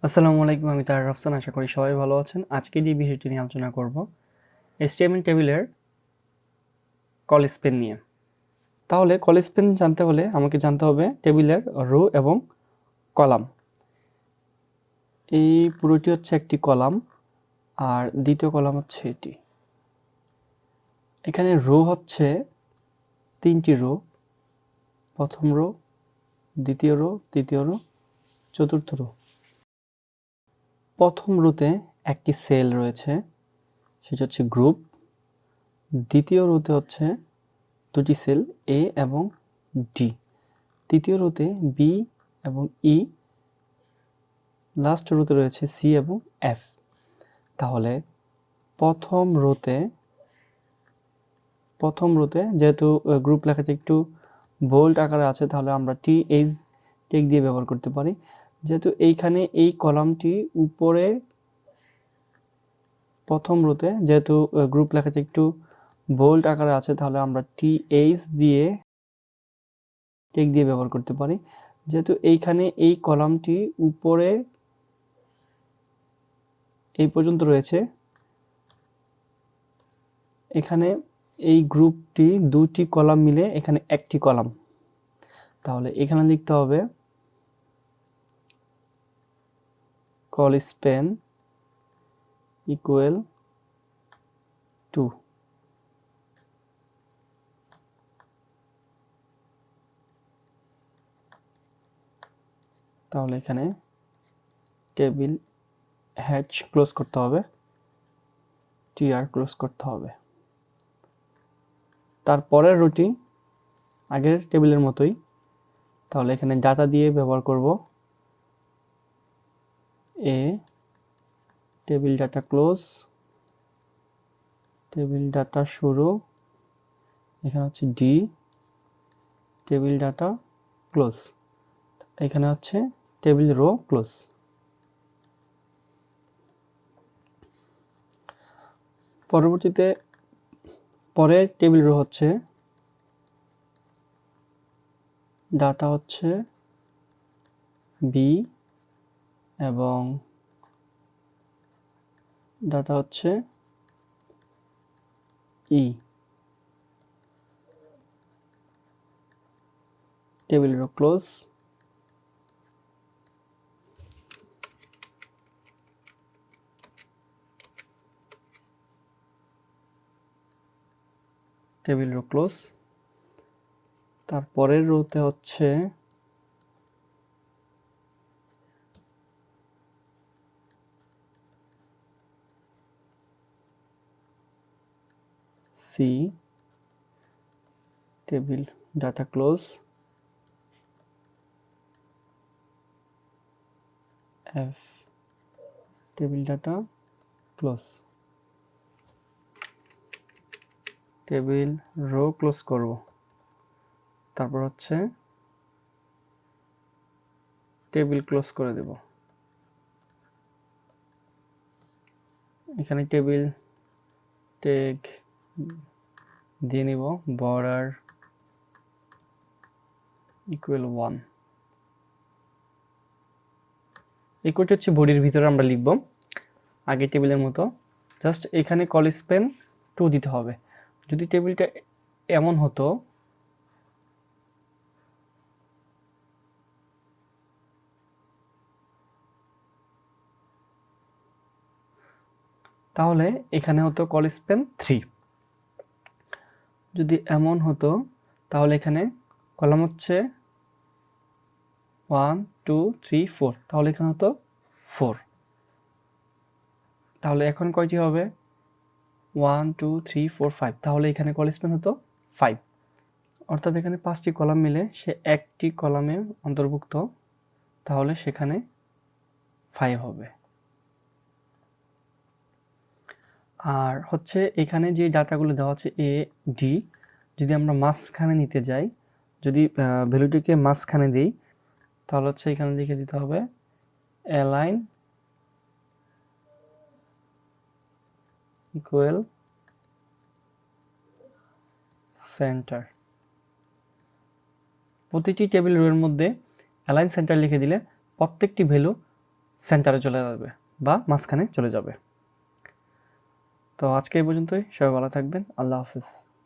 আসসালামু আলাইকুম, আমি তাহের.Rafsan। আশা করি সবাই ভালো আছেন। আজকে যে বিষয়টি নিয়ে আলোচনা করব HTML টেবিলের কল স্পেন নিয়ে। তাহলে কল স্পেন জানতে হলে আমাকে জানতে হবে টেবিলের রো এবং কলাম। এই পুরোটি হচ্ছে একটি কলাম আর দ্বিতীয় কলাম হচ্ছে এটি। এখানে রো হচ্ছে তিনটি রো, প্রথম রো, দ্বিতীয় রো, তৃতীয় রো, চতুর্থ রো। প্রথম রোতে একটি সেল রয়েছে, সেটা হচ্ছে গ্রুপ। দ্বিতীয় রোতে হচ্ছে দুটি সেল এ এবং ডি। তৃতীয় রোতে বি এবং ই। লাস্ট রোতে রয়েছে সি এবং এফ। তাহলে প্রথম রোতে যেহেতু গ্রুপ লেখাটা একটু বোল্ড আকারে আছে, তাহলে আমরা TH টেক দিয়ে ব্যবহার করতে পারি। যেহেতু এইখানে এই কলামটি উপরে, প্রথম রোতে যেহেতু গ্রুপ লেখাটা একটু বোল্ড আকারে আছে, তাহলে আমরা TH দিয়ে টেক দিয়ে ব্যবহার করতে পারি। যেহেতু এইখানে এই কলামটি উপরে এই পর্যন্ত রয়েছে, এখানে এই গ্রুপটি দুটি কলাম মিলে এখানে একটি কলাম। তাহলে এখানে লিখতে হবে কল স্পেন ইকুয়াল টু। তাহলে এখানে টেবিল হ্যাচ ক্লোজ করতে হবে, TR ক্লোজ করতে হবে। তারপরের রুটি আগের টেবিলের মতোই, তাহলে এখানে ডাটা দিয়ে ব্যবহার করব। এ table data close, table data শুরু, এখানে হচ্ছে ডি টেবিল ডাটা ক্লোজ, এখানে হচ্ছে টেবিল রো ক্লোজ। পরবর্তীতে পরের টেবিল রো হচ্ছে ডাটা হচ্ছে বি এবং ডাটা হচ্ছে E. Table row close, table row close. তারপরের রোতে হচ্ছে C table data close, F table data close. Table row close করব। তারপর হচ্ছে টেবিল ক্লোজ করে দেব। এখানে টেবিল টেগ দিয়ে নিব, বর্ডার ইকুয়াল 1। এই কোডটি হচ্ছে বডির ভিতরে আমরা লিখব আগের টেবিলের মতো। জাস্ট এখানে কল স্পেন 2 দিতে হবে। যদি টেবিলটা এমন হতো, তাহলে এখানে হতো কল স্পেন 3। যদি এমন হতো, তাহলে এখানে কলাম হচ্ছে 1 2 3 4, তাহলে এখানে হতো 4। তাহলে এখন কয়টি হবে? 1 2 3 4 5, তাহলে এখানে কল স্পেন হতো 5। অর্থাৎ এখানে 5টি কলাম মিলে সে একটি কলামে অন্তর্ভুক্ত, তাহলে সেখানে 5 হবে। আর হচ্ছে এখানে যে ডাটাগুলো দেওয়া আছে এ ডি, যদি আমরা মাঝখানে নিতে যাই, যদি ভ্যালুটিকে মাঝখানে দিই, তাহলে হচ্ছে এখানে লিখে দিতে হবে অ্যালাইন ইকুয়াল সেন্টার। প্রতিটি টেবিল রোয়ের মধ্যে অ্যালাইন সেন্টার লিখে দিলে প্রত্যেকটি ভ্যালু সেন্টারে চলে যাবে বা মাঝখানে চলে যাবে। তো আজকে এই পর্যন্তই, সবাই ভালো থাকবেন, আল্লাহ হাফিজ।